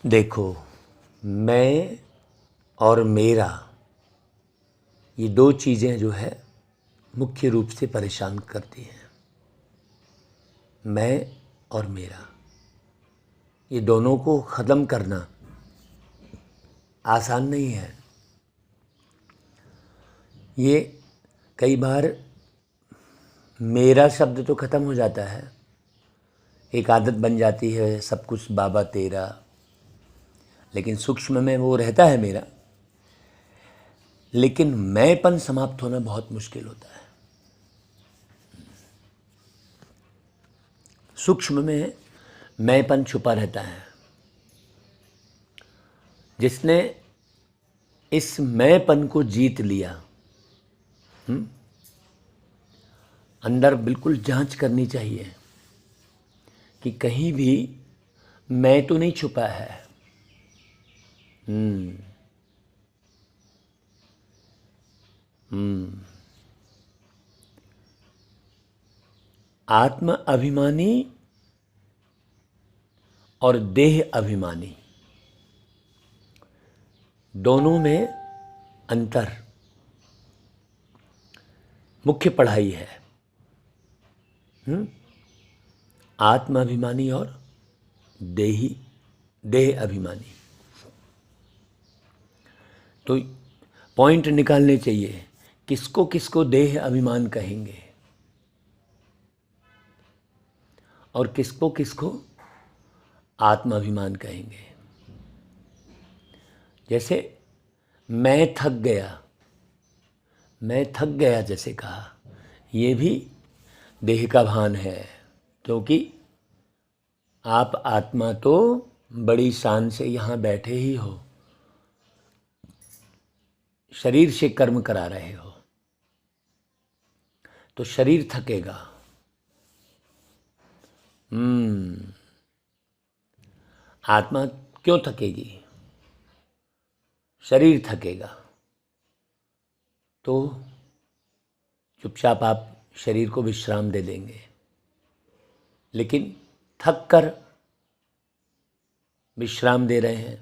देखो, मैं और मेरा, ये दो चीज़ें जो है मुख्य रूप से परेशान करती हैं। मैं और मेरा, ये दोनों को ख़त्म करना आसान नहीं है। ये कई बार मेरा शब्द तो ख़त्म हो जाता है, एक आदत बन जाती है सब कुछ बाबा तेरा, लेकिन सूक्ष्म में वो रहता है मेरा, लेकिन मैंपन समाप्त होना बहुत मुश्किल होता है। सूक्ष्म में मैंपन छुपा रहता है। जिसने इस मैंपन को जीत लिया, अंदर बिल्कुल जांच करनी चाहिए कि कहीं भी मैं तो नहीं छुपा है। आत्म अभिमानी और देह अभिमानी, दोनों में अंतर मुख्य पढ़ाई है। आत्म अभिमानी और देह अभिमानी। तो पॉइंट निकालने चाहिए, किसको किसको देह अभिमान कहेंगे और किसको किसको आत्म अभिमान कहेंगे। जैसे मैं थक गया जैसे कहा, ये भी देह का भान है, क्योंकि आप आत्मा तो बड़ी शान से यहाँ बैठे ही हो, शरीर से कर्म करा रहे हो, तो शरीर थकेगा। आत्मा क्यों थकेगी? शरीर थकेगा, तो चुपचाप आप शरीर को विश्राम दे देंगे, लेकिन थक कर विश्राम दे रहे हैं,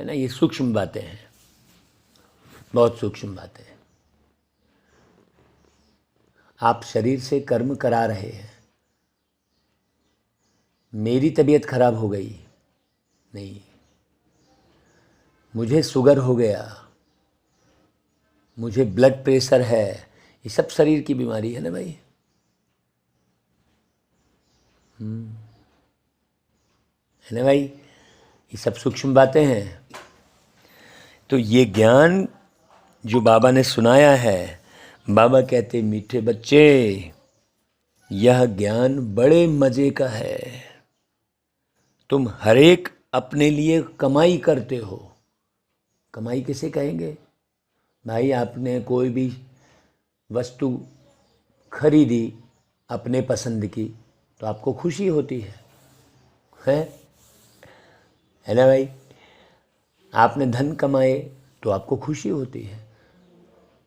है ना। ये सूक्ष्म बातें हैं, बहुत सूक्ष्म बातें हैं। आप शरीर से कर्म करा रहे हैं। मेरी तबीयत खराब हो गई नहीं, मुझे शुगर हो गया, मुझे ब्लड प्रेशर है, ये सब शरीर की बीमारी है ना भाई। है ना भाई, ये सब सूक्ष्म बातें हैं। तो ये ज्ञान जो बाबा ने सुनाया है, बाबा कहते मीठे बच्चे, यह ज्ञान बड़े मज़े का है। तुम हर एक अपने लिए कमाई करते हो। कमाई किसे कहेंगे भाई? आपने कोई भी वस्तु खरीदी अपने पसंद की, तो आपको खुशी होती है ना भाई। आपने धन कमाए तो आपको खुशी होती है।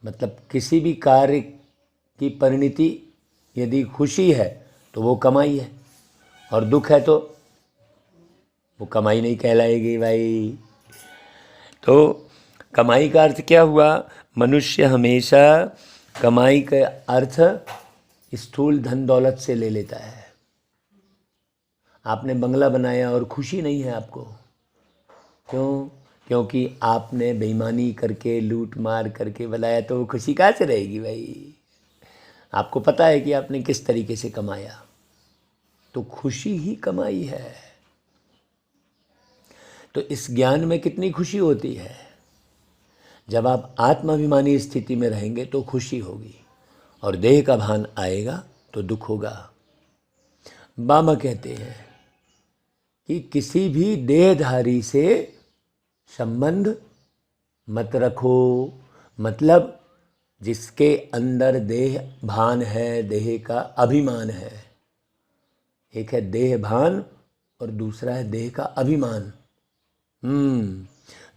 मतलब किसी भी कार्य की परिणति यदि खुशी है तो वो कमाई है, और दुख है तो वो कमाई नहीं कहलाएगी भाई। तो कमाई का अर्थ क्या हुआ? मनुष्य हमेशा कमाई का अर्थ स्थूल धन दौलत से ले लेता है। आपने बंगला बनाया और खुशी नहीं है आपको, क्यों? क्योंकि आपने बेईमानी करके, लूट मार करके बनाया, तो वो खुशी कहाँ से रहेगी भाई? आपको पता है कि आपने किस तरीके से कमाया, तो खुशी ही कमाई है। तो इस ज्ञान में कितनी खुशी होती है। जब आप आत्माभिमानी स्थिति में रहेंगे तो खुशी होगी, और देह का भान आएगा तो दुख होगा। बाबा कहते हैं कि किसी भी देहधारी से संबंध मत रखो। मतलब जिसके अंदर देह भान है, देह का अभिमान है। एक है देह भान और दूसरा है देह का अभिमान।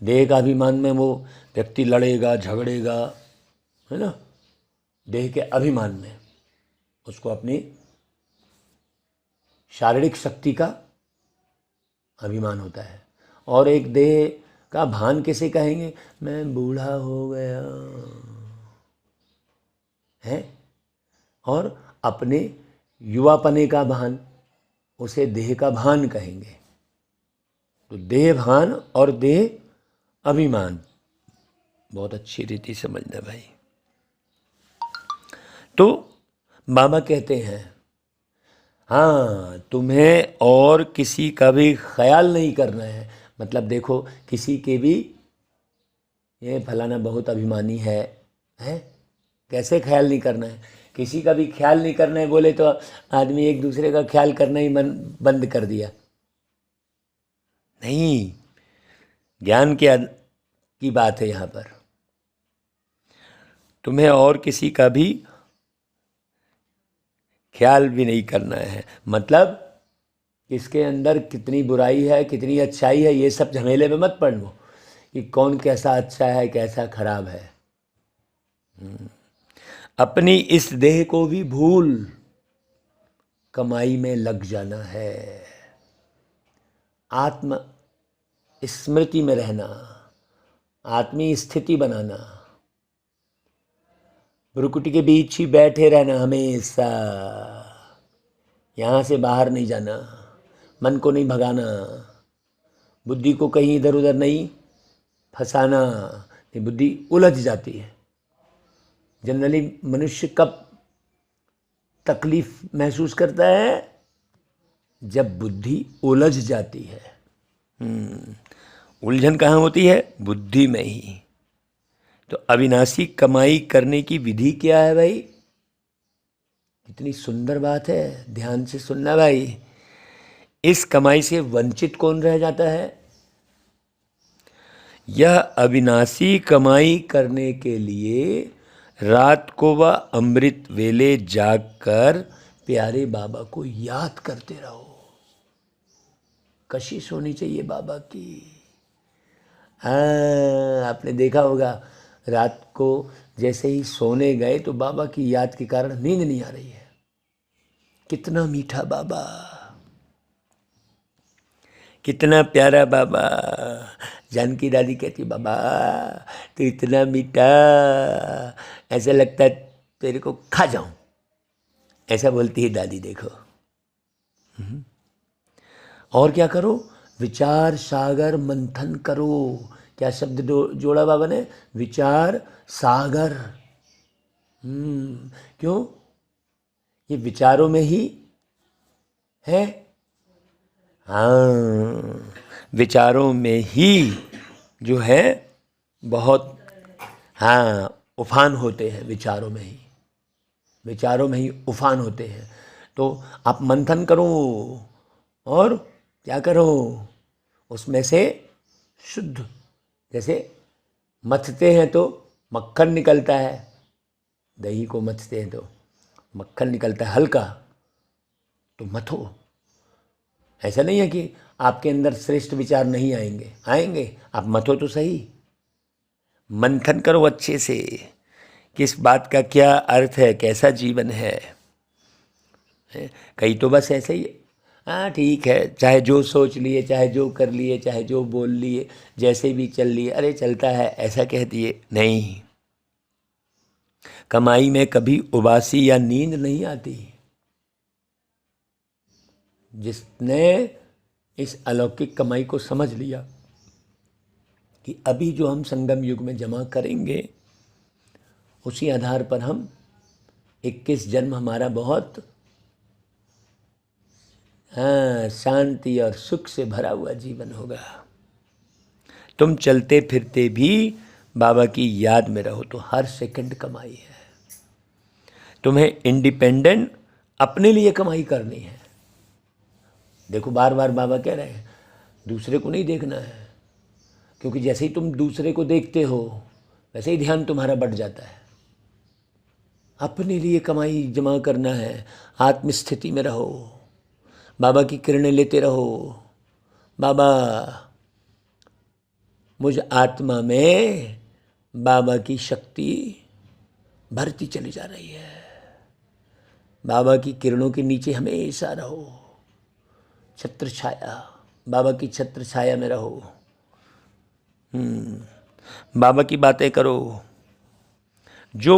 देह का अभिमान में वो व्यक्ति लड़ेगा, झगड़ेगा, है ना। देह के अभिमान में उसको अपनी शारीरिक शक्ति का अभिमान होता है। और एक देह का भान किसे कहेंगे? मैं बूढ़ा हो गया है। और अपने युवापने का भान, उसे देह का भान कहेंगे। तो देह भान और देह अभिमान बहुत अच्छी रीति समझना भाई। तो बाबा कहते हैं हाँ, तुम्हें और किसी का भी ख्याल नहीं करना है। मतलब देखो, किसी के भी ये फलाना बहुत अभिमानी है, कैसे ख्याल नहीं करना है? किसी का भी ख्याल नहीं करना है बोले तो आदमी एक दूसरे का ख्याल करना ही बंद कर दिया। नहीं, ज्ञान की बात है यहाँ पर। तुम्हें और किसी का भी ख्याल भी नहीं करना है। मतलब किसके अंदर कितनी बुराई है, कितनी अच्छाई है, ये सब झमेले में मत पड़ लो कि कौन कैसा अच्छा है, कैसा खराब है। अपनी इस देह को भी भूल कमाई में लग जाना है। आत्म स्मृति में रहना, आत्मीय स्थिति बनाना, भ्रुकुटी के बीच ही बैठे रहना हमेशा, यहाँ से बाहर नहीं जाना, मन को नहीं भगाना, बुद्धि को कहीं इधर उधर नहीं फंसाना। ये बुद्धि उलझ जाती है। जनरली मनुष्य कब तकलीफ महसूस करता है? जब बुद्धि उलझ जाती है। उलझन कहाँ होती है? बुद्धि में ही। तो अविनाशी कमाई करने की विधि क्या है भाई? कितनी सुंदर बात है, ध्यान से सुनना भाई। इस कमाई से वंचित कौन रह जाता है? यह अविनाशी कमाई करने के लिए रात को वह अमृत वेले जागकर प्यारे बाबा को याद करते रहो। कशिश होनी चाहिए बाबा की। हाँ, आपने देखा होगा रात को जैसे ही सोने गए तो बाबा की याद के कारण नींद नहीं आ रही है। कितना मीठा बाबा, कितना प्यारा बाबा। जानकी दादी कहती बाबा तो इतना मीठा, ऐसा लगता है तेरे को खा जाऊं, ऐसा बोलती है दादी। देखो और क्या करो? विचार सागर मंथन करो। क्या शब्द जोड़ा बाबा ने? विचार सागर। क्यों? ये विचारों में ही है। हाँ, विचारों में ही जो है बहुत उफान होते हैं। विचारों में ही उफान होते हैं। तो आप मंथन करो और क्या करो? उसमें से शुद्ध, जैसे मथते हैं तो मक्खन निकलता है, दही को मथते हैं तो मक्खन निकलता है हल्का, तो मथो। ऐसा नहीं है कि आपके अंदर श्रेष्ठ विचार नहीं आएंगे, आप मथो तो सही। मंथन करो अच्छे से, किस बात का क्या अर्थ है, कैसा जीवन है। कई तो बस ऐसे ही हाँ ठीक है, चाहे जो सोच लिए, चाहे जो कर लिए, चाहे जो बोल लिए, जैसे भी चल लिए, अरे चलता है, ऐसा कह दिए। नहीं, कमाई में कभी उबासी या नींद नहीं आती। जिसने इस अलौकिक कमाई को समझ लिया कि अभी जो हम संगम युग में जमा करेंगे, उसी आधार पर हम 21 जन्म हमारा बहुत शांति और सुख से भरा हुआ जीवन होगा। तुम चलते फिरते भी बाबा की याद में रहो तो हर सेकंड कमाई है। तुम्हें इंडिपेंडेंट अपने लिए कमाई करनी है। देखो बार बार बाबा कह रहे हैं दूसरे को नहीं देखना है, क्योंकि जैसे ही तुम दूसरे को देखते हो वैसे ही ध्यान तुम्हारा बढ़ जाता है। अपने लिए कमाई जमा करना है। आत्मस्थिति में रहो, बाबा की किरणें लेते रहो। बाबा, मुझ आत्मा में बाबा की शक्ति भरती चली जा रही है। बाबा की किरणों के नीचे हमेशा रहो, छत्र छाया। बाबा की छत्र छाया में रहो, बाबा की बातें करो। जो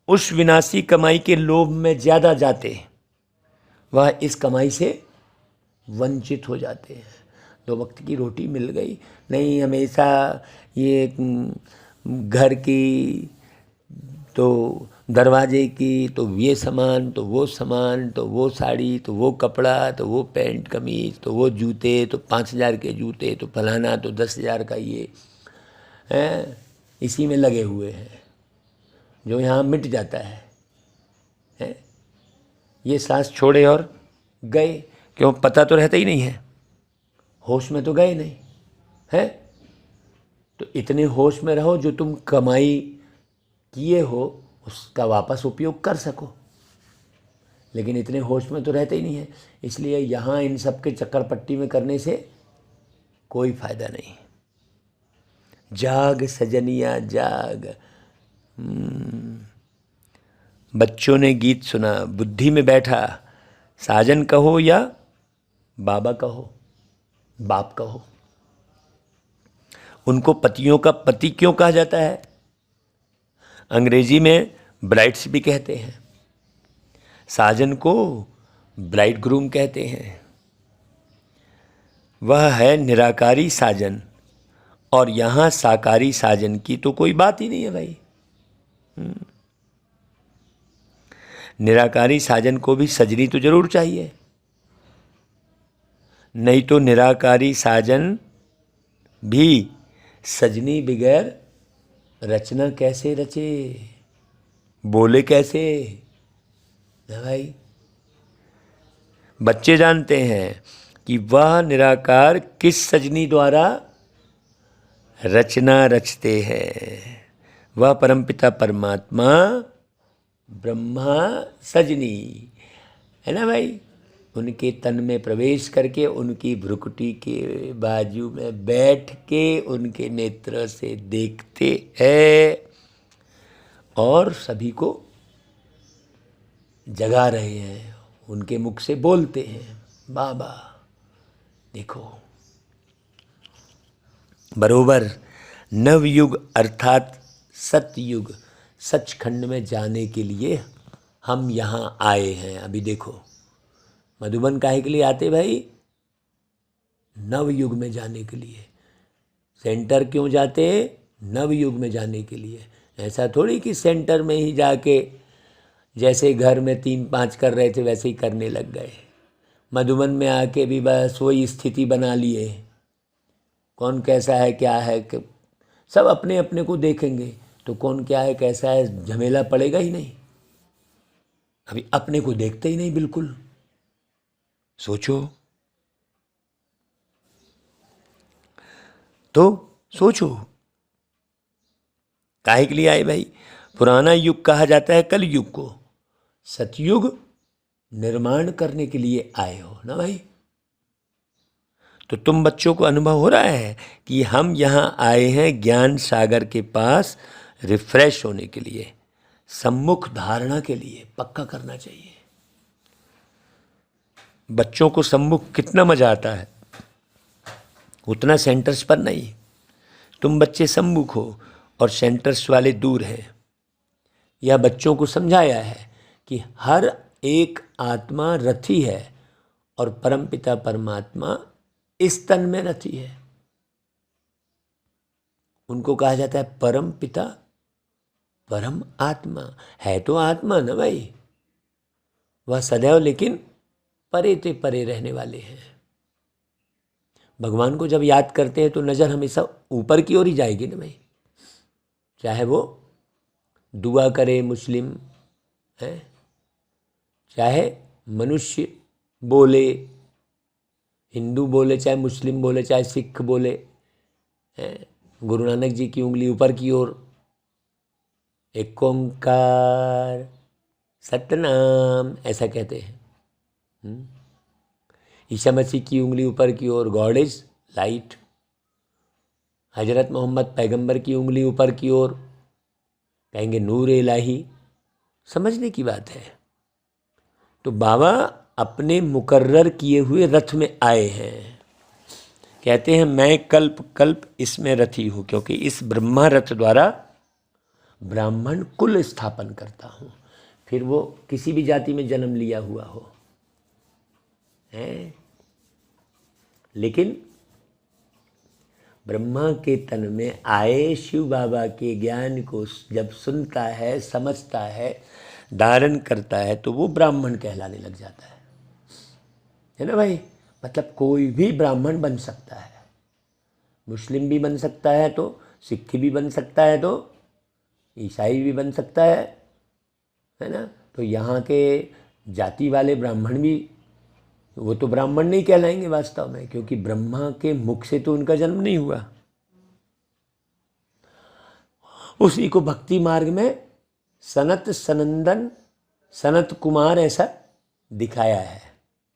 उस विनाशी कमाई के लोभ में ज़्यादा जाते वह इस कमाई से वंचित हो जाते हैं। 2 वक्त की रोटी मिल गई, नहीं हमेशा ये घर की तो दरवाजे की तो ये सामान तो वो सामान तो वो साड़ी तो वो कपड़ा तो वो पैंट कमीज तो वो जूते तो 5,000 के जूते तो फलाना तो 10,000 का ये है, इसी में लगे हुए हैं जो यहाँ मिट जाता है। ये सांस छोड़े और गए, क्यों? पता तो रहता ही नहीं है, होश में तो गए नहीं है। तो इतने होश में रहो जो तुम कमाई किए हो उसका वापस उपयोग कर सको, लेकिन इतने होश में तो रहते ही नहीं है। इसलिए यहाँ इन सब के चक्कर पट्टी में करने से कोई फायदा नहीं। जाग सजनिया जाग। बच्चों ने गीत सुना, बुद्धि में बैठा, साजन कहो या बाबा कहो, बाप कहो। उनको पतियों का पति क्यों कहा जाता है? अंग्रेजी में ब्राइड्स भी कहते हैं, साजन को ब्राइड ग्रूम कहते हैं। वह है निराकारी साजन, और यहाँ साकारी साजन की तो कोई बात ही नहीं है भाई। निराकारी साजन को भी सजनी तो जरूर चाहिए, नहीं तो निराकारी साजन भी सजनी बगैर रचना कैसे रचे, बोले कैसे ना भाई। बच्चे जानते हैं कि वह निराकार किस सजनी द्वारा रचना रचते हैं। वह परमपिता परमात्मा ब्रह्मा सजनी है ना भाई। उनके तन में प्रवेश करके उनकी भ्रुकुटी के बाजू में बैठ के उनके नेत्र से देखते हैं और सभी को जगा रहे हैं, उनके मुख से बोलते हैं बाबा देखो। बरोबर नवयुग अर्थात सतयुग सचखंड में जाने के लिए हम यहाँ आए हैं। अभी देखो मधुबन काहे के लिए आते भाई? नवयुग में जाने के लिए। सेंटर क्यों जाते? नवयुग में जाने के लिए। ऐसा थोड़ी कि सेंटर में ही जाके जैसे घर में 3-5 कर रहे थे वैसे ही करने लग गए। मधुबन में आके भी बस वही स्थिति बना लिए। कौन कैसा है क्या है कि सब अपने अपने को देखेंगे तो कौन क्या है कैसा है झमेला पड़ेगा ही नहीं। अभी अपने को देखते ही नहीं बिल्कुल। सोचो तो सोचो काहे के लिए आए भाई? पुराना युग कहा जाता है कल युग को, सतयुग निर्माण करने के लिए आए हो ना भाई। तो तुम बच्चों को अनुभव हो रहा है कि हम यहाँ आए हैं ज्ञान सागर के पास रिफ्रेश होने के लिए, सम्मुख धारणा के लिए। पक्का करना चाहिए। बच्चों को सम्मुख कितना मजा आता है, उतना सेंटर्स पर नहीं। तुम बच्चे सम्मुख हो और सेंटर्स वाले दूर हैं। यह बच्चों को समझाया है कि हर एक आत्मा रथी है और परमपिता परमात्मा इस तन में रथी है। उनको कहा जाता है परम पिता परम आत्मा। है तो आत्मा ना भाई, वह सदैव लेकिन परे ते परे रहने वाले हैं। भगवान को जब याद करते हैं तो नज़र हमेशा ऊपर की ओर ही जाएगी ना भाई। चाहे वो दुआ करे मुस्लिम है, चाहे मनुष्य बोले, हिंदू बोले, चाहे मुस्लिम बोले, चाहे सिख बोले। गुरु नानक जी की उंगली ऊपर की ओर, एक ओंकार सतनाम ऐसा कहते हैं। ईसा मसीह की उंगली ऊपर की ओर, गॉड इज लाइट। हजरत मोहम्मद पैगंबर की उंगली ऊपर की ओर, कहेंगे नूर इलाही। समझने की बात है। तो बाबा अपने मुकर्रर किए हुए रथ में आए हैं। कहते हैं मैं कल्प कल्प इसमें रथी हूँ, क्योंकि इस ब्रह्मा रथ द्वारा ब्राह्मण कुल स्थापन करता हूँ। फिर वो किसी भी जाति में जन्म लिया हुआ हो, है, लेकिन ब्रह्मा के तन में आए शिव बाबा के ज्ञान को जब सुनता है, समझता है, धारण करता है, तो वो ब्राह्मण कहलाने लग जाता है ना भाई। मतलब कोई भी ब्राह्मण बन सकता है, मुस्लिम भी बन सकता है, तो सिख भी बन सकता है, तो ईसाई भी बन सकता है ना। तो यहाँ के जाति वाले ब्राह्मण भी, वो तो ब्राह्मण नहीं कहलाएंगे वास्तव में, क्योंकि ब्रह्मा के मुख से तो उनका जन्म नहीं हुआ। उसी को भक्ति मार्ग में सनत सनंदन सनत कुमार ऐसा दिखाया है,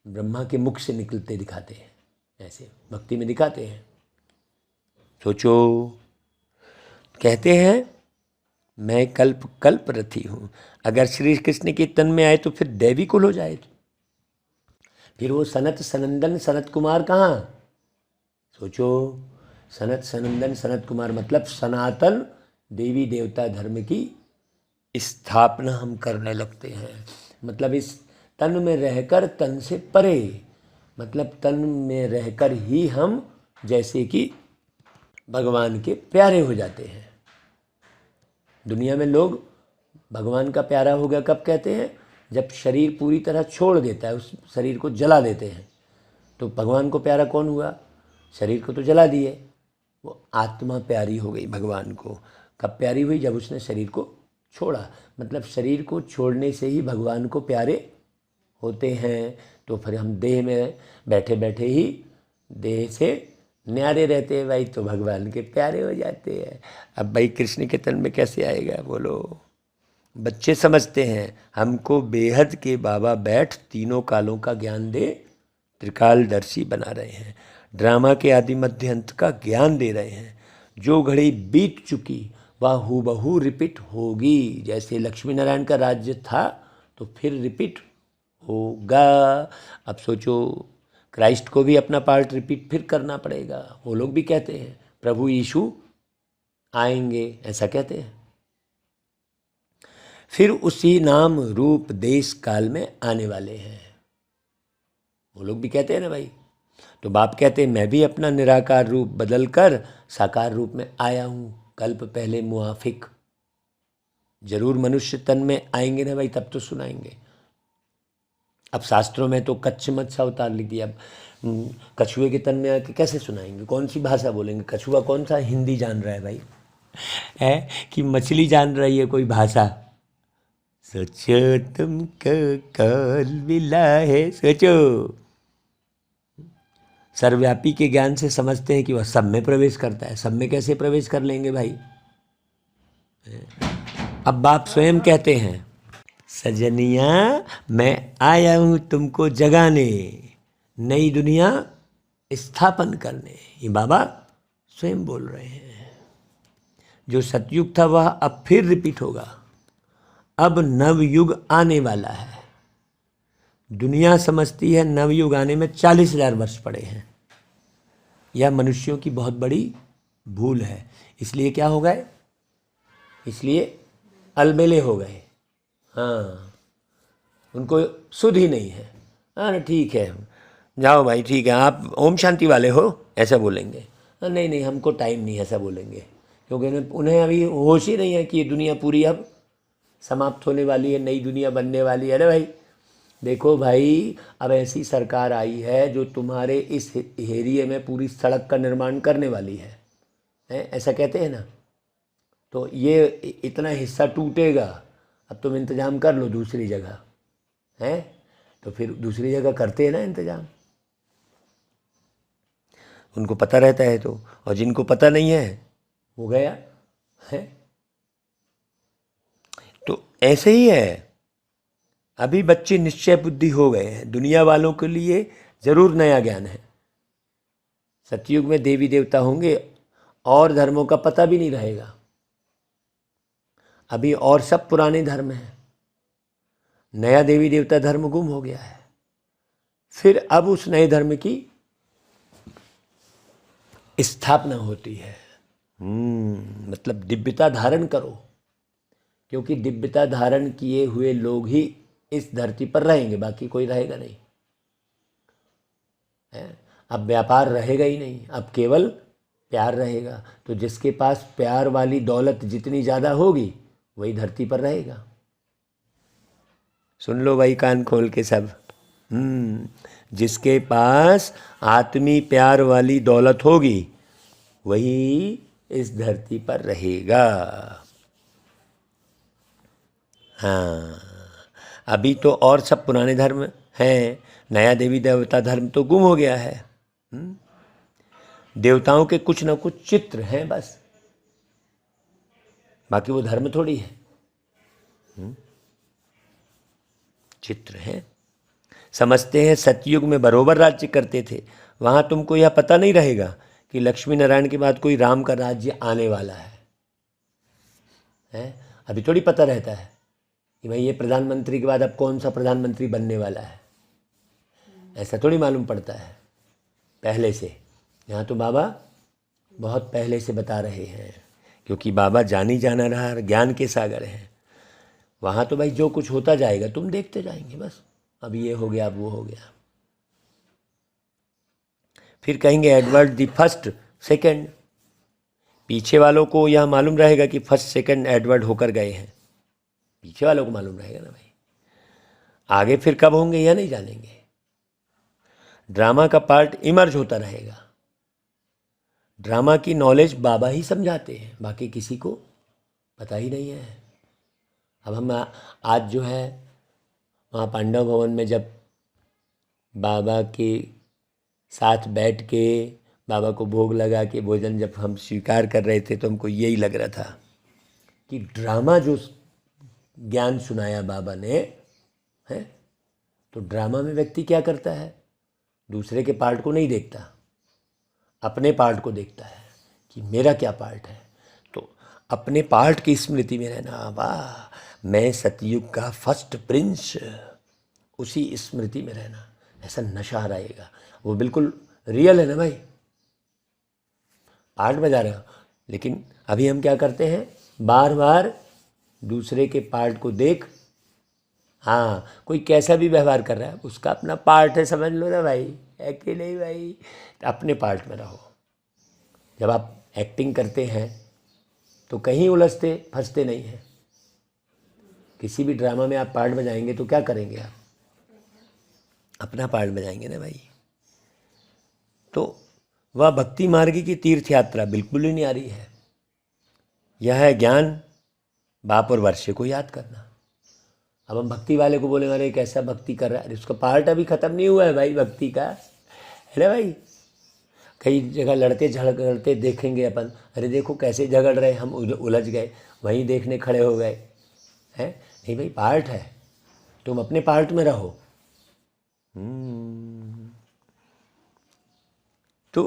ब्रह्मा के मुख से निकलते दिखाते हैं, ऐसे भक्ति में दिखाते हैं। सोचो, कहते हैं मैं कल्प कल्प रथी हूँ। अगर श्री कृष्ण के तन में आए तो फिर दैवी कुल हो जाए, तो फिर वो सनत सनंदन सनत कुमार कहाँ? सोचो, सनत सनंदन सनत कुमार मतलब सनातन देवी देवता धर्म की स्थापना हम करने लगते हैं। मतलब इस तन में रहकर तन से परे, मतलब तन में रहकर ही हम जैसे कि भगवान के प्यारे हो जाते हैं। दुनिया में लोग भगवान का प्यारा हो गया कब कहते हैं? जब शरीर पूरी तरह छोड़ देता है, उस शरीर को जला देते हैं। तो भगवान को प्यारा कौन हुआ? शरीर को तो जला दिए, वो आत्मा प्यारी हो गई भगवान को। कब प्यारी हुई? जब उसने शरीर को छोड़ा। मतलब शरीर को छोड़ने से ही भगवान को प्यारे होते हैं। तो फिर हम देह में बैठे बैठे ही देह से न्यारे रहते हैं भाई, तो भगवान के प्यारे हो जाते हैं। अब भाई कृष्ण के तन में कैसे आएगा बोलो? बच्चे समझते हैं हमको बेहद के बाबा बैठ तीनों कालों का ज्ञान दे, त्रिकालदर्शी बना रहे हैं, ड्रामा के आदि मध्य अंत का ज्ञान दे रहे हैं। जो घड़ी बीत चुकी वह हूबहू रिपीट होगी। जैसे लक्ष्मी नारायण का राज्य था तो फिर रिपीट होगा। अब सोचो, क्राइस्ट को भी अपना पार्ट रिपीट फिर करना पड़ेगा। वो लोग भी कहते हैं प्रभु यीशु आएंगे, ऐसा कहते हैं। फिर उसी नाम रूप देश काल में आने वाले हैं, वो लोग भी कहते हैं ना भाई। तो बाप कहते हैं मैं भी अपना निराकार रूप बदल कर साकार रूप में आया हूँ, कल्प पहले मुआफिक। जरूर मनुष्य तन में आएंगे ना भाई, तब तो सुनाएंगे। अब शास्त्रों में तो कच्छ मत्स्य अवतार लिख दिया। अब कछुए के तन में आके कैसे सुनाएंगे? कौन सी भाषा बोलेंगे? कछुआ कौन सा हिंदी जान रहा है भाई, है कि मछली जान रही है कोई भाषा? सोचो तुमको कौन मिला है, सोचो। सर्वव्यापी के ज्ञान से समझते हैं कि वह सब में प्रवेश करता है। सब में कैसे प्रवेश कर लेंगे भाई? अब बाप स्वयं कहते हैं सजनिया मैं आया हूँ तुमको जगाने, नई दुनिया स्थापन करने। ये बाबा स्वयं बोल रहे हैं। जो सतयुग था वह अब फिर रिपीट होगा। अब नवयुग आने वाला है। दुनिया समझती है नवयुग आने में 40,000 वर्ष पड़े हैं। यह मनुष्यों की बहुत बड़ी भूल है। इसलिए क्या हो गए? इसलिए अलबेले हो गए। हाँ, उनको सुध ही नहीं है। हाँ ठीक है, जाओ भाई ठीक है, आप ओम शांति वाले हो, ऐसा बोलेंगे। हाँ नहीं नहीं, हमको टाइम नहीं, ऐसा बोलेंगे। क्योंकि उन्हें अभी होश ही नहीं है कि ये दुनिया पूरी अब समाप्त होने वाली है, नई दुनिया बनने वाली है ना भाई। देखो भाई, अब ऐसी सरकार आई है जो तुम्हारे इस एरिया में पूरी सड़क का निर्माण करने वाली है, ऐसा कहते हैं ना। तो ये इतना हिस्सा टूटेगा, अब तुम इंतज़ाम कर लो दूसरी जगह, है तो फिर दूसरी जगह करते हैं ना इंतज़ाम। उनको पता रहता है तो, और जिनको पता नहीं है वो गया है। तो ऐसे ही है। अभी बच्चे निश्चय बुद्धि हो गए हैं। दुनिया वालों के लिए ज़रूर नया ज्ञान है। सतयुग में देवी देवता होंगे और धर्मों का पता भी नहीं रहेगा। अभी और सब पुराने धर्म हैं, नया देवी देवता धर्म गुम हो गया है। फिर अब उस नए धर्म की स्थापना होती है। मतलब दिव्यता धारण करो, क्योंकि दिव्यता धारण किए हुए लोग ही इस धरती पर रहेंगे, बाकी कोई रहेगा नहीं है। अब व्यापार रहेगा ही नहीं, अब केवल प्यार रहेगा। तो जिसके पास प्यार वाली दौलत जितनी ज़्यादा होगी वही धरती पर रहेगा। सुन लो भाई कान खोल के सब। जिसके पास आत्मी प्यार वाली दौलत होगी वही इस धरती पर रहेगा। हाँ, अभी तो और सब पुराने धर्म हैं, नया देवी देवता धर्म तो गुम हो गया है। देवताओं के कुछ ना कुछ चित्र हैं बस, बाकी वो धर्म थोड़ी है। चित्र हैं। समझते हैं सतयुग में बरोबर राज्य करते थे, वहाँ तुमको यह पता नहीं रहेगा कि लक्ष्मी नारायण के बाद कोई राम का राज्य आने वाला है? अभी थोड़ी पता रहता है कि भाई ये प्रधानमंत्री के बाद अब कौन सा प्रधानमंत्री बनने वाला है, ऐसा थोड़ी मालूम पड़ता है पहले से। यहाँ तो बाबा बहुत पहले से बता रहे हैं, क्योंकि बाबा जानी जाना रहा ज्ञान के सागर हैं। वहाँ तो भाई जो कुछ होता जाएगा तुम देखते जाएंगे बस, अब ये हो गया अब वो हो गया। फिर कहेंगे एडवर्ड द फर्स्ट सेकंड, पीछे वालों को यह मालूम रहेगा कि फर्स्ट सेकंड एडवर्ड होकर गए हैं, पीछे वालों को मालूम रहेगा ना भाई। आगे फिर कब होंगे यह नहीं जानेंगे। ड्रामा का पार्ट इमर्ज होता रहेगा। ड्रामा की नॉलेज बाबा ही समझाते हैं, बाकी किसी को पता ही नहीं है। अब हम आज जो है वहाँ पांडव भवन में जब बाबा के साथ बैठ के बाबा को भोग लगा के भोजन जब हम स्वीकार कर रहे थे, तो हमको यही लग रहा था कि ड्रामा जो ज्ञान सुनाया बाबा ने है, तो ड्रामा में व्यक्ति क्या करता है, दूसरे के पार्ट को नहीं देखता, अपने पार्ट को देखता है कि मेरा क्या पार्ट है। तो अपने पार्ट की स्मृति में रहना, वाह मैं सतयुग का फर्स्ट प्रिंस, उसी स्मृति में रहना, ऐसा नशा रहेगा। वो बिल्कुल रियल है ना भाई, पार्ट बजा रहे हो। लेकिन अभी हम क्या करते हैं, बार बार दूसरे के पार्ट को देख, हाँ कोई कैसा भी व्यवहार कर रहा है उसका अपना पार्ट है, समझ लो ना भाई, है कि नहीं भाई। अपने पार्ट में रहो। जब आप एक्टिंग करते हैं तो कहीं उलझते फंसते नहीं हैं। किसी भी ड्रामा में आप पार्ट बजाएंगे तो क्या करेंगे, आप अपना पार्ट बजाएंगे ना भाई। तो वह भक्ति मार्ग की तीर्थ यात्रा बिल्कुल ही नहीं आ रही है। यह है ज्ञान, बाप और वर्षे को याद करना। अब हम भक्ति वाले को बोलेंगे अरे कैसा भक्ति कर रहा है, अरे उसका पार्ट अभी ख़त्म नहीं हुआ है भाई भक्ति का, है ना भाई। कई जगह लड़ते झगड़ते देखेंगे अपन, अरे देखो कैसे झगड़ रहे, हम उलझ गए, वहीं देखने खड़े हो गए हैं। नहीं भाई, पार्ट है, तुम अपने पार्ट में रहो। तो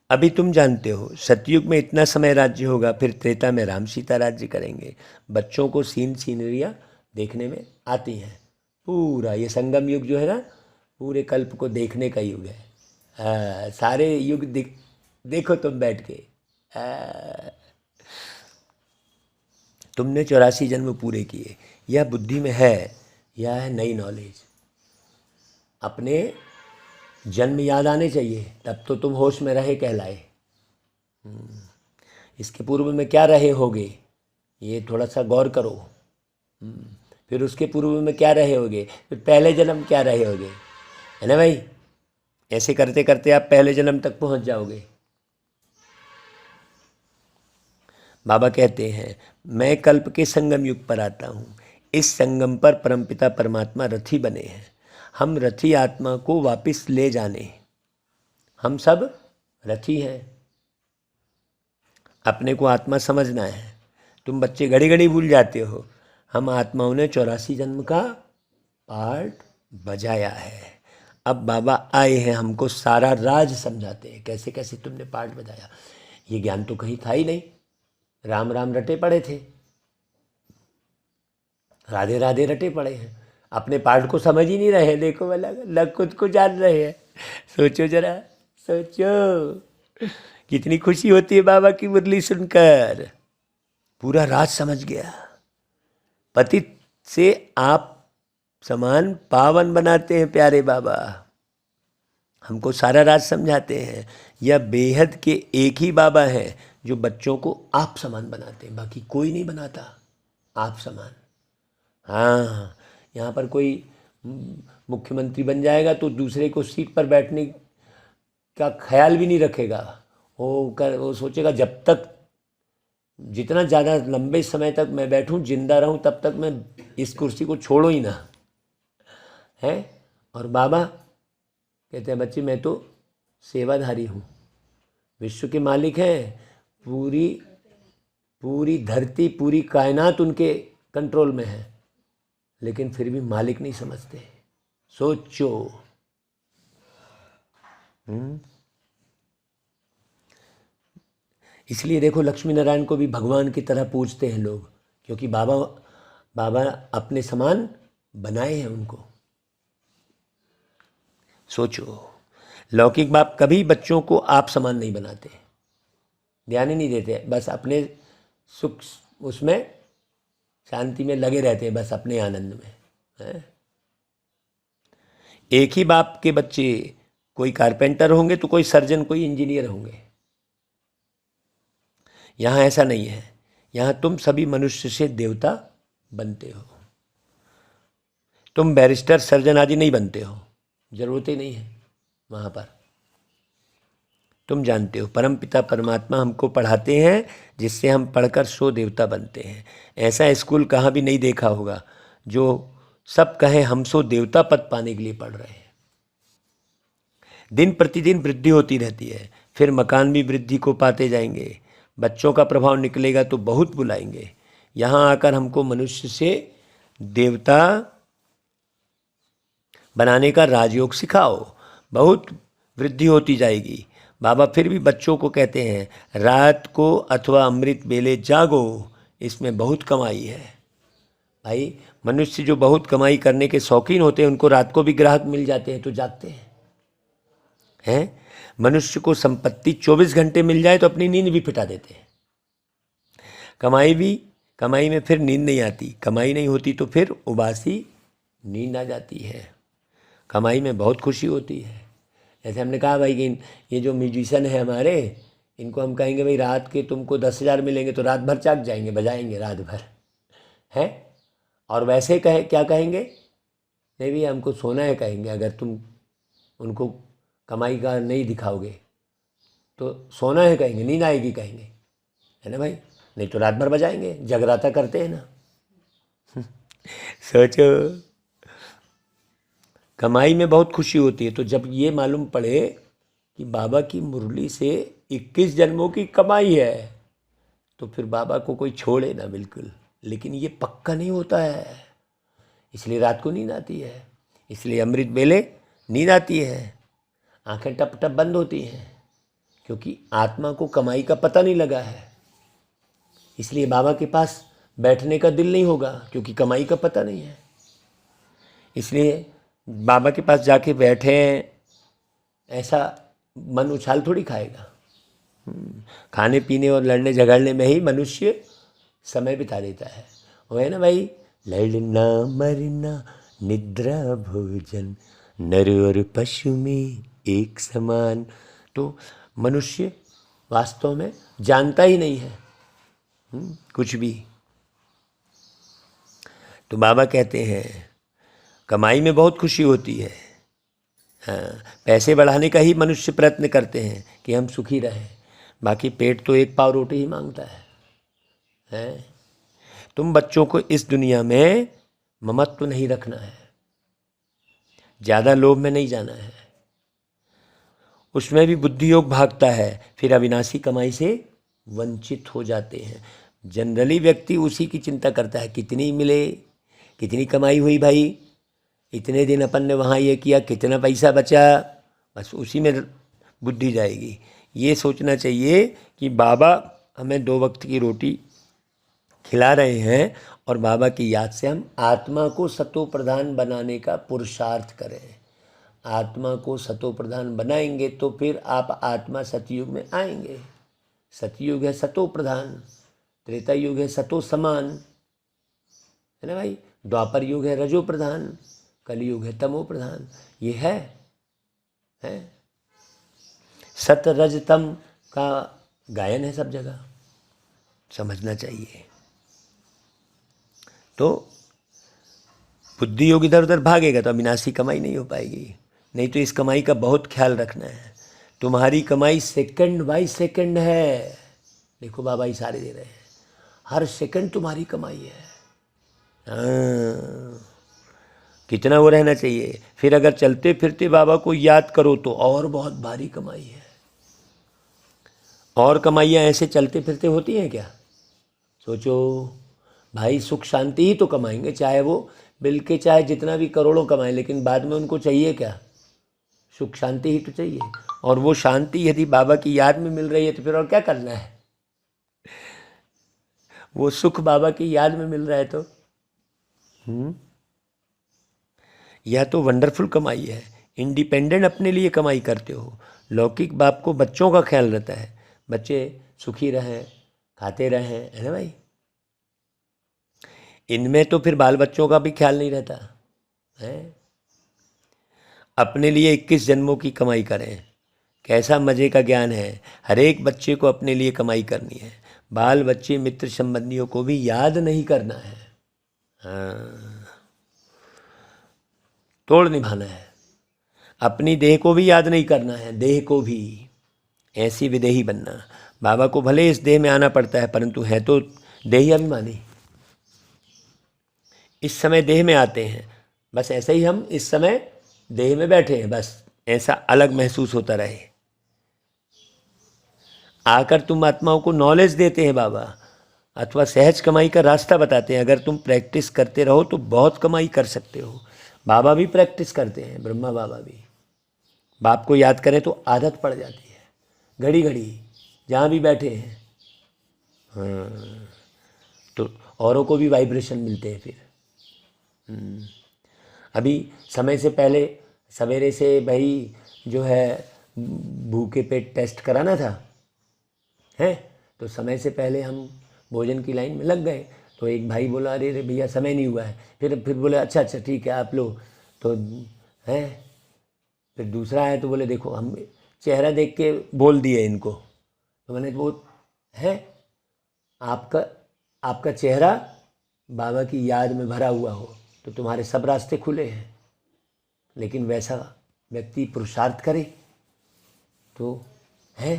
अभी तुम जानते हो सतयुग में इतना समय राज्य होगा, फिर त्रेता में राम सीता राज्य करेंगे। बच्चों को सीनरियाँ देखने में आती हैं। पूरा ये संगम युग जो है ना, पूरे कल्प को देखने का युग है। सारे युग देखो तुम बैठ के। तुमने 84 जन्म पूरे किए, यह बुद्धि में है, यह है नई नॉलेज। अपने जन्म याद आने चाहिए, तब तो तुम होश में रहे कहलाए। इसके पूर्व में क्या रहे होगे ये थोड़ा सा गौर करो। फिर उसके पूर्व में क्या रहे होगे, फिर पहले जन्म क्या रहे होगे, है ना भाई। ऐसे करते करते आप पहले जन्म तक पहुंच जाओगे। बाबा कहते हैं मैं कल्प के संगम युग पर आता हूँ। इस संगम पर परमपिता परमात्मा रथी बने हैं। हम रथी आत्मा को वापस ले जाने, हम सब रथी हैं। अपने को आत्मा समझना है। तुम बच्चे घड़ी घड़ी भूल जाते हो, हम आत्माओं ने 84 जन्म का पार्ट बजाया है। अब बाबा आए हैं, हमको सारा राज समझाते हैं, कैसे कैसे तुमने पार्ट बजाया। ये ज्ञान तो कहीं था ही नहीं। राम राम रटे पड़े थे, राधे राधे रटे पड़े हैं, अपने पार्ट को समझ ही नहीं रहे। देखो वाला लग खुद को जान रहे हैं। सोचो जरा, सोचो। कितनी खुशी होती है बाबा की मुरली सुनकर। पूरा राज समझ गया। पतित से आप समान पावन बनाते हैं प्यारे बाबा। हमको सारा राज समझाते हैं। यह बेहद के एक ही बाबा हैं जो बच्चों को आप समान बनाते हैं, बाकी कोई नहीं बनाता आप समान। हाँ, यहाँ पर कोई मुख्यमंत्री बन जाएगा तो दूसरे को सीट पर बैठने का ख्याल भी नहीं रखेगा। वो सोचेगा जब तक जितना ज़्यादा लंबे समय तक मैं बैठूं, जिंदा रहूं, तब तक मैं इस कुर्सी को छोड़ो ही ना, है। और बाबा कहते हैं बच्चे मैं तो सेवाधारी हूँ, विश्व के मालिक हैं, पूरी धरती पूरी कायनात उनके कंट्रोल में है, लेकिन फिर भी मालिक नहीं समझते। सोचो। इसलिए देखो लक्ष्मी नारायण को भी भगवान की तरह पूजते हैं लोग, क्योंकि बाबा अपने समान बनाए हैं उनको। सोचो, लौकिक बाप कभी बच्चों को आप समान नहीं बनाते, ध्यान ही नहीं देते, बस अपने सुख उसमें शांति में लगे रहते हैं, बस अपने आनंद में, है? एक ही बाप के बच्चे कोई कारपेंटर होंगे तो कोई सर्जन, कोई इंजीनियर होंगे। यहाँ ऐसा नहीं है। यहाँ तुम सभी मनुष्य से देवता बनते हो। तुम बैरिस्टर सर्जन आदि नहीं बनते हो, जरूरत ही नहीं है वहाँ पर। तुम जानते हो परमपिता परमात्मा हमको पढ़ाते हैं जिससे हम पढ़कर सो देवता बनते हैं। ऐसा स्कूल कहाँ भी नहीं देखा होगा जो सब कहें हम सो देवता पद पाने के लिए पढ़ रहे हैं। दिन प्रतिदिन वृद्धि होती रहती है, फिर मकान भी वृद्धि को पाते जाएंगे। बच्चों का प्रभाव निकलेगा तो बहुत बुलाएंगे। यहाँ आकर हमको मनुष्य से देवता बनाने का राजयोग सिखाओ, बहुत वृद्धि होती जाएगी। बाबा फिर भी बच्चों को कहते हैं रात को अथवा अमृत बेले जागो, इसमें बहुत कमाई है। भाई मनुष्य जो बहुत कमाई करने के शौकीन होते हैं उनको रात को भी ग्राहक मिल जाते हैं तो जागते हैं। मनुष्य को संपत्ति 24 घंटे मिल जाए तो अपनी नींद भी फिटा देते हैं। कमाई में फिर नींद नहीं आती, कमाई नहीं होती तो फिर उबासी नींद आ जाती है। कमाई में बहुत खुशी होती है। ऐसे हमने कहा भाई कि ये जो म्यूजिशियन है हमारे, इनको हम कहेंगे भाई रात के तुमको 10,000 मिलेंगे तो रात भर जाग जाएंगे, बजाएंगे रात भर, हैं। और वैसे क्या कहेंगे, नहीं भी हमको सोना है कहेंगे। अगर तुम उनको कमाई का नहीं दिखाओगे तो सोना है कहेंगे, नींद आएगी कहेंगे, है ना भाई। नहीं तो रात भर बजाएंगे, जगराता करते हैं ना। सोचो, कमाई में बहुत खुशी होती है। तो जब ये मालूम पड़े कि बाबा की मुरली से 21 जन्मों की कमाई है तो फिर बाबा को कोई छोड़े ना, बिल्कुल। लेकिन ये पक्का नहीं होता है, इसलिए रात को नींद आती है, इसलिए अमृत बेले नींद आती है, आंखें टप टप बंद होती हैं, क्योंकि आत्मा को कमाई का पता नहीं लगा है। इसलिए बाबा के पास बैठने का दिल नहीं होगा, क्योंकि कमाई का पता नहीं है। इसलिए बाबा के पास जाके बैठे ऐसा मन उछाल थोड़ी खाएगा। खाने पीने और लड़ने झगड़ने में ही मनुष्य समय बिता देता है। वो है ना भाई, लड़ना मरना निद्रा भोजन नर और पशु में एक समान। तो मनुष्य वास्तव में जानता ही नहीं है कुछ भी। तो बाबा कहते हैं कमाई में बहुत खुशी होती है। हाँ, पैसे बढ़ाने का ही मनुष्य प्रयत्न करते हैं कि हम सुखी रहें, बाकी पेट तो एक पाव रोटी ही मांगता है। तुम बच्चों को इस दुनिया में ममत्व नहीं रखना है, ज़्यादा लोभ में नहीं जाना है। उसमें भी बुद्धि योग भागता है, फिर अविनाशी कमाई से वंचित हो जाते हैं। जनरली व्यक्ति उसी की चिंता करता है, कितनी मिले, कितनी कमाई हुई भाई, इतने दिन अपन ने वहाँ ये किया, कितना पैसा बचा, बस उसी में बुद्धि जाएगी। ये सोचना चाहिए कि बाबा हमें 2 वक्त की रोटी खिला रहे हैं और बाबा की याद से हम आत्मा को सतो प्रधान बनाने का पुरुषार्थ करें। आत्मा को सतो प्रधान बनाएंगे तो फिर आप आत्मा सतयुग में आएंगे। सतयुग है सतो प्रधान, त्रेता युग है सतो समान, है ना भाई। द्वापर युग है रजो प्रधान, कलयुग है तमो प्रधान। ये है सत रज तम का गायन है सब जगह, समझना चाहिए। तो बुद्धि योग इधर उधर भागेगा तो अविनाशी कमाई नहीं हो पाएगी। नहीं तो इस कमाई का बहुत ख्याल रखना है। तुम्हारी कमाई सेकंड बाय सेकंड है। देखो बाबा इशारे दे रहे हैं, हर सेकंड तुम्हारी कमाई है। कितना वो रहना चाहिए। फिर अगर चलते फिरते बाबा को याद करो तो और बहुत भारी कमाई है। और कमाइयाँ ऐसे चलते फिरते होती हैं क्या? सोचो भाई, सुख शांति ही तो कमाएंगे, चाहे वो बिल के चाहे जितना भी करोड़ों कमाएं, लेकिन बाद में उनको चाहिए क्या? सुख शांति ही तो चाहिए। और वो शांति यदि बाबा की याद में मिल रही है तो फिर और क्या करना है? वो सुख बाबा की याद में मिल रहा है तो यह तो वंडरफुल कमाई है। इंडिपेंडेंट अपने लिए कमाई करते हो। लौकिक बाप को बच्चों का ख्याल रहता है, बच्चे सुखी रहें, खाते रहें, है ना भाई। इनमें तो फिर बाल बच्चों का भी ख्याल नहीं रहता है। अपने लिए 21 जन्मों की कमाई करें। कैसा मज़े का ज्ञान है। हर एक बच्चे को अपने लिए कमाई करनी है। बाल बच्चे मित्र संबंधियों को भी याद नहीं करना है। हाँ, तोड़ निभाना है। अपनी देह को भी याद नहीं करना है, देह को भी। ऐसी विदेही बनना। बाबा को भले इस देह में आना पड़ता है, परंतु है तो देही अभिमानी। इस समय देह में आते हैं, बस ऐसे ही हम इस समय देह में बैठे हैं, बस ऐसा अलग महसूस होता रहे। आकर तुम आत्माओं को नॉलेज देते हैं बाबा, अथवा सहज कमाई का रास्ता बताते हैं। अगर तुम प्रैक्टिस करते रहो तो बहुत कमाई कर सकते हो। बाबा भी प्रैक्टिस करते हैं, ब्रह्मा बाबा भी। बाप को याद करें तो आदत पड़ जाती है, घड़ी घड़ी जहाँ भी बैठे हैं। हाँ, तो औरों को भी वाइब्रेशन मिलते हैं फिर। अभी समय से पहले सवेरे से भाई जो है भूखे पेट टेस्ट कराना था है, तो समय से पहले हम भोजन की लाइन में लग गए। तो एक भाई बोला अरे रे भैया समय नहीं हुआ है। फिर बोले अच्छा ठीक है आप लो। तो है फिर दूसरा है तो बोले देखो, हम चेहरा देख के बोल दिए इनको। तो मैंने वो है आपका चेहरा बाबा की याद में भरा हुआ हो तो तुम्हारे सब रास्ते खुले हैं। लेकिन वैसा व्यक्ति पुरुषार्थ करे तो है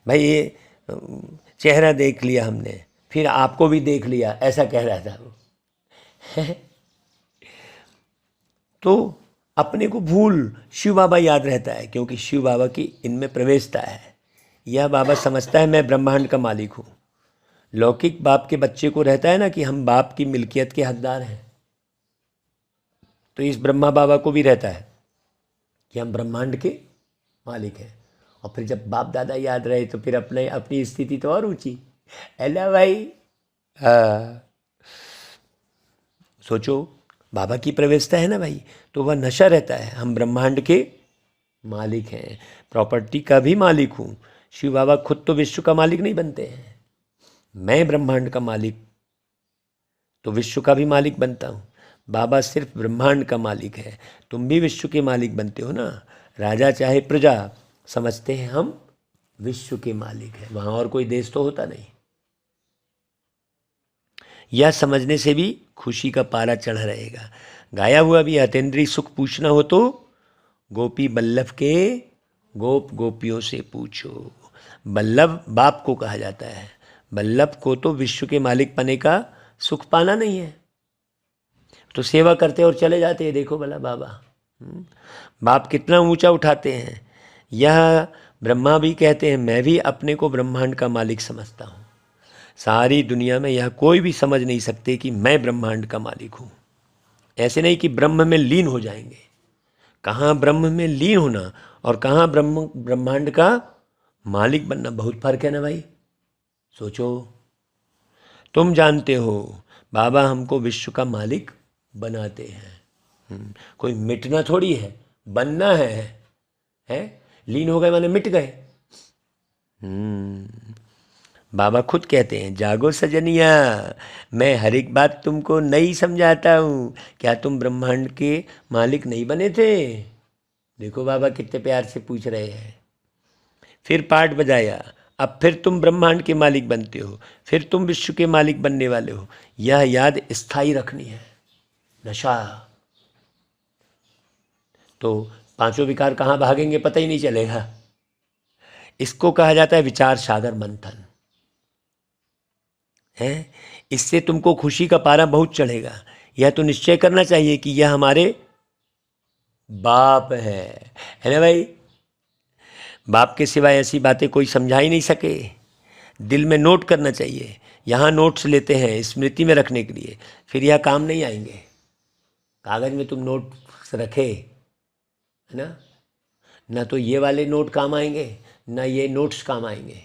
भाई। ये चेहरा देख लिया हमने, फिर आपको भी देख लिया, ऐसा कह रहा था वो है। तो अपने को भूल शिव बाबा याद रहता है, क्योंकि शिव बाबा की इनमें प्रवेशता है। यह बाबा समझता है मैं ब्रह्मांड का मालिक हूँ। लौकिक बाप के बच्चे को रहता है ना कि हम बाप की मिल्कियत के हकदार हैं, तो इस ब्रह्मा बाबा को भी रहता है कि हम ब्रह्मांड के मालिक हैं। और फिर जब बाप दादा याद रहे तो फिर अपनी स्थिति तो और ऊंची है ना भाई। सोचो बाबा की प्रवेशता है ना भाई, तो वह नशा रहता है हम ब्रह्मांड के मालिक हैं, प्रॉपर्टी का भी मालिक हूँ। शिव बाबा खुद तो विश्व का मालिक नहीं बनते हैं। मैं ब्रह्मांड का मालिक तो विश्व का भी मालिक बनता हूँ। बाबा सिर्फ ब्रह्मांड का मालिक है, तुम भी विश्व के मालिक बनते हो ना। राजा चाहे प्रजा, समझते हैं हम विश्व के मालिक हैं, वहाँ और कोई देश तो होता नहीं। यह समझने से भी खुशी का पारा चढ़ रहेगा। गाया हुआ भी अतीन्द्रिय सुख पूछना हो तो गोपी बल्लभ के गोप गोपियों से पूछो। बल्लभ बाप को कहा जाता है। बल्लभ को तो विश्व के मालिक पने का सुख पाना नहीं है, तो सेवा करते और चले जाते हैं। देखो भला बाबा बाप कितना ऊंचा उठाते हैं। यह ब्रह्मा भी कहते हैं मैं भी अपने को ब्रह्मांड का मालिक समझता हूँ। सारी दुनिया में यह कोई भी समझ नहीं सकते कि मैं ब्रह्मांड का मालिक हूँ। ऐसे नहीं कि ब्रह्म में लीन हो जाएंगे। कहाँ ब्रह्म में लीन होना और कहाँ ब्रह्मांड का मालिक बनना, बहुत फर्क है ना भाई। सोचो, तुम जानते हो बाबा हमको विश्व का मालिक बनाते हैं। कोई मिटना थोड़ी है, बनना है? लीन हो गए माने मिट गए। बाबा खुद कहते हैं, जागो सजनिया, मैं हर एक बात तुमको नहीं समझाता हूँ। क्या तुम ब्रह्मांड के मालिक नहीं बने थे? देखो बाबा कितने प्यार से पूछ रहे हैं। फिर पाठ बजाया, अब फिर तुम ब्रह्मांड के मालिक बनते हो, फिर तुम विश्व के मालिक बनने वाले हो। यह याद स्थायी रखनी है। नशा तो पांचों विकार कहाँ भागेंगे पता ही नहीं चलेगा। इसको कहा जाता है विचार सागर मंथन है। इससे तुमको खुशी का पारा बहुत चढ़ेगा। यह तो निश्चय करना चाहिए कि यह हमारे बाप है ना भाई। बाप के सिवाय ऐसी बातें कोई समझा ही नहीं सके। दिल में नोट करना चाहिए। यहाँ नोट्स लेते हैं स्मृति में रखने के लिए, फिर यह काम नहीं आएंगे। कागज में तुम नोट्स रखे है ना तो ये वाले नोट काम आएंगे, ना ये नोट्स काम आएंगे।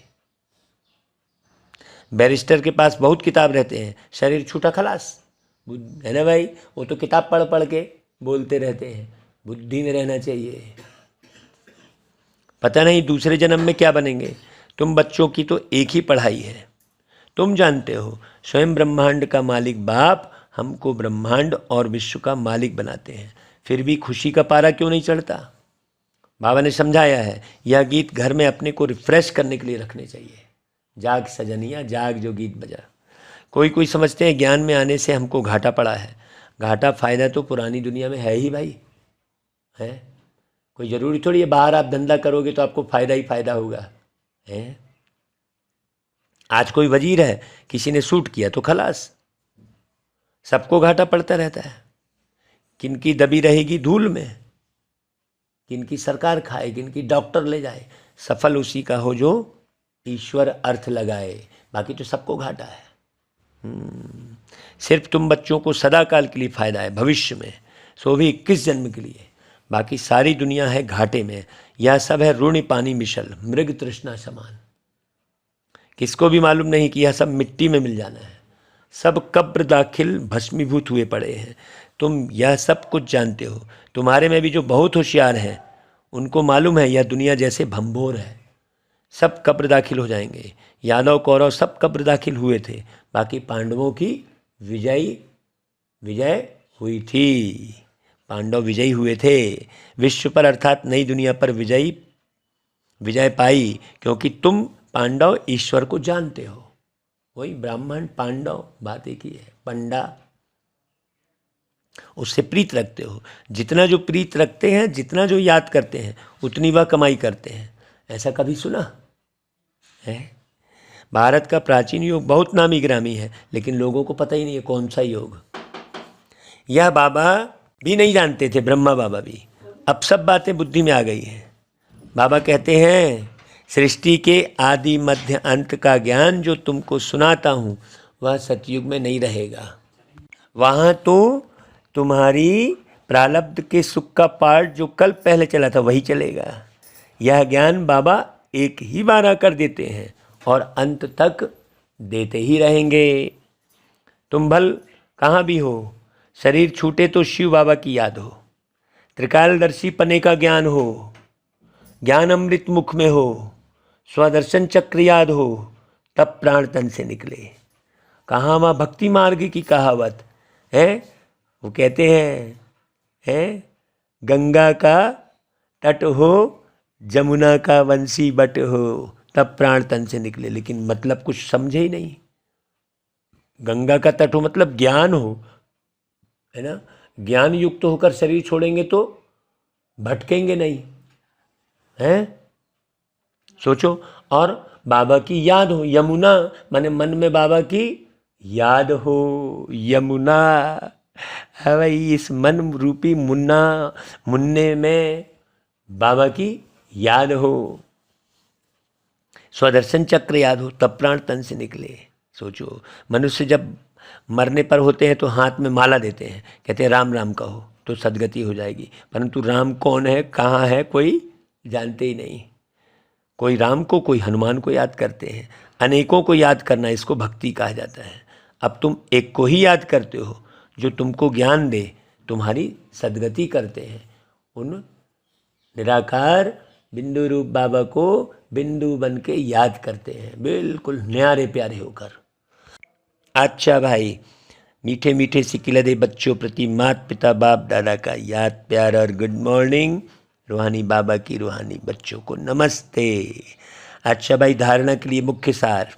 बैरिस्टर के पास बहुत किताब रहते हैं, शरीर छूटा खलास, है ना भाई। वो तो किताब पढ़ पढ़ के बोलते रहते हैं। बुद्धि में रहना चाहिए। पता नहीं दूसरे जन्म में क्या बनेंगे। तुम बच्चों की तो एक ही पढ़ाई है। तुम जानते हो स्वयं ब्रह्मांड का मालिक बाप हमको ब्रह्मांड और विश्व का मालिक बनाते हैं, फिर भी खुशी का पारा क्यों नहीं चढ़ता? बाबा ने समझाया है, यह गीत घर में अपने को रिफ्रेश करने के लिए रखने चाहिए। जाग सजनिया जाग जो गीत बजा। कोई समझते हैं ज्ञान में आने से हमको घाटा पड़ा है। घाटा फायदा तो पुरानी दुनिया में है ही भाई, है। कोई ज़रूरी थोड़ी है बाहर आप धंधा करोगे तो आपको फ़ायदा ही फ़ायदा होगा, है। आज कोई वजीर है, किसी ने शूट किया तो खलास, सबको घाटा पड़ता रहता है। किनकी दबी रहेगी धूल में, किनकी सरकार खाए, किनकी डॉक्टर ले जाए। सफल उसी का हो जो ईश्वर अर्थ लगाए, बाकी तो सबको घाटा है। सिर्फ तुम बच्चों को सदा काल के लिए फायदा है, भविष्य में, सो भी 21 जन्म के लिए। बाकी सारी दुनिया है घाटे में। यह सब है ऋण पानी मिशल, मृग तृष्णा समान। किसको भी मालूम नहीं कि यह सब मिट्टी में मिल जाना है। सब कब्र दाखिल भस्मीभूत हुए पड़े हैं। तुम यह सब कुछ जानते हो। तुम्हारे में भी जो बहुत होशियार हैं उनको मालूम है यह दुनिया जैसे भंभोर है, सब कब्र दाखिल हो जाएंगे। यादव कौरव सब कब्र दाखिल हुए थे, बाकी पांडवों की विजय हुई थी। पांडव विजयी हुए थे विश्व पर, अर्थात नई दुनिया पर विजय पाई, क्योंकि तुम पांडव ईश्वर को जानते हो। वही ब्राह्मण पांडव बात एक ही है। पंडा उससे प्रीत रखते हो। जितना जो प्रीत रखते हैं, जितना जो याद करते हैं, उतनी वह कमाई करते हैं। ऐसा कभी सुना है? भारत का प्राचीन योग बहुत नामी ग्रामी है, लेकिन लोगों को पता ही नहीं है कौन सा योग। यह बाबा भी नहीं जानते थे, ब्रह्मा बाबा भी। अब सब बातें बुद्धि में आ गई हैं। बाबा कहते हैं सृष्टि के आदि मध्य अंत का ज्ञान जो तुमको सुनाता हूँ वह सतयुग में नहीं रहेगा। वहाँ तो तुम्हारी प्रारब्ध के सुख का पार्ट जो कल पहले चला था वही चलेगा। यह ज्ञान बाबा एक ही बार आकर देते हैं और अंत तक देते ही रहेंगे। तुम भल कहाँ भी हो, शरीर छूटे तो शिव बाबा की याद हो, त्रिकालदर्शी पने का ज्ञान हो, ज्ञान अमृत मुख में हो, स्वदर्शन चक्र याद हो, तब प्राण तन से निकले। कहाँ वहाँ भक्ति मार्ग की कहावत है। वो कहते हैं गंगा का तट हो, जमुना का वंशी बट हो, तब प्राण तन से निकले। लेकिन मतलब कुछ समझे ही नहीं। गंगा का तट हो मतलब ज्ञान हो, है ना। ज्ञान युक्त होकर शरीर छोड़ेंगे तो भटकेंगे नहीं, हैं। सोचो। और बाबा की याद हो, यमुना माने मन में बाबा की याद हो, यमुना है भाई। इस मन रूपी मुन्ने में बाबा की याद हो, स्वदर्शन चक्र याद हो, तब प्राण तन से निकले। सोचो, मनुष्य जब मरने पर होते हैं तो हाथ में माला देते हैं, कहते हैं राम राम कहो तो सदगति हो जाएगी। परंतु राम कौन है, कहाँ है, कोई जानते ही नहीं। कोई राम को, कोई हनुमान को याद करते हैं। अनेकों को याद करना, इसको भक्ति कहा जाता है। अब तुम एक को ही याद करते हो जो तुमको ज्ञान दे, तुम्हारी सदगति करते हैं। उन निराकार बिंदु रूप बाबा को बिंदु बन के याद करते हैं, बिल्कुल न्यारे प्यारे होकर। अच्छा भाई, मीठे मीठे सिकिलदे बच्चों प्रति माता पिता बाप दादा का याद प्यार और गुड मॉर्निंग। रूहानी बाबा की रूहानी बच्चों को नमस्ते। अच्छा भाई, धारणा के लिए मुख्य सार,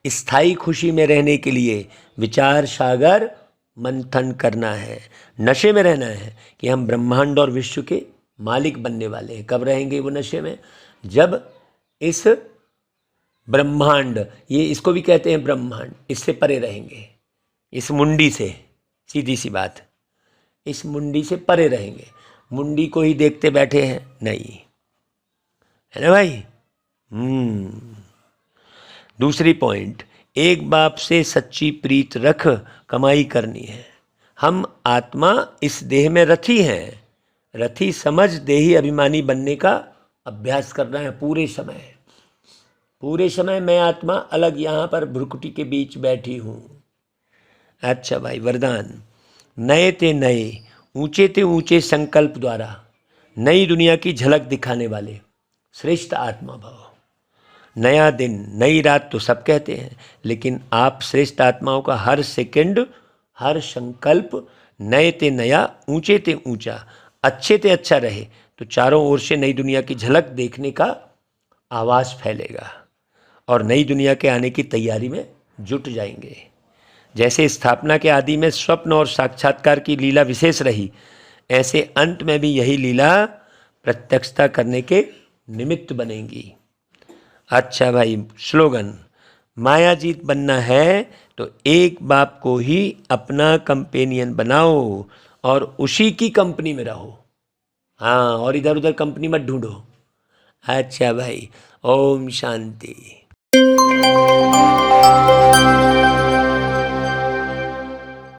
स्थायी खुशी में रहने के लिए विचार सागर मंथन करना है। नशे में रहना है कि हम ब्रह्मांड और विश्व के मालिक बनने वाले हैं। कब रहेंगे वो नशे में? जब इस ब्रह्मांड, ये इसको भी कहते हैं ब्रह्मांड, इससे परे रहेंगे, इस मुंडी से, सीधी सी बात, इस मुंडी से परे रहेंगे। मुंडी को ही देखते बैठे हैं, नहीं है ना भाई। दूसरी पॉइंट, एक बाप से सच्ची प्रीत रख कमाई करनी है। हम आत्मा इस देह में रथी हैं, रथी समझ देही अभिमानी बनने का अभ्यास करना है पूरे समय। पूरे समय मैं आत्मा अलग यहाँ पर भ्रुकुटी के बीच बैठी हूँ। अच्छा भाई, वरदान, नए ते नए ऊंचे ते ऊंचे संकल्प द्वारा नई दुनिया की झलक दिखाने वाले श्रेष्ठ आत्मा भाव। नया दिन नई रात तो सब कहते हैं, लेकिन आप श्रेष्ठ आत्माओं का हर सेकंड, हर संकल्प नए ते नया, ऊंचे ते ऊंचा, अच्छे ते अच्छा रहे तो चारों ओर से नई दुनिया की झलक देखने का आवाज़ फैलेगा और नई दुनिया के आने की तैयारी में जुट जाएंगे। जैसे स्थापना के आदि में स्वप्न और साक्षात्कार की लीला विशेष रही, ऐसे अंत में भी यही लीला प्रत्यक्षता करने के निमित्त बनेंगी। अच्छा भाई, स्लोगन, मायाजीत बनना है तो एक बाप को ही अपना कंपेनियन बनाओ और उसी की कंपनी में रहो। हाँ, और इधर उधर कंपनी मत ढूंढो। अच्छा भाई, ओम शांति।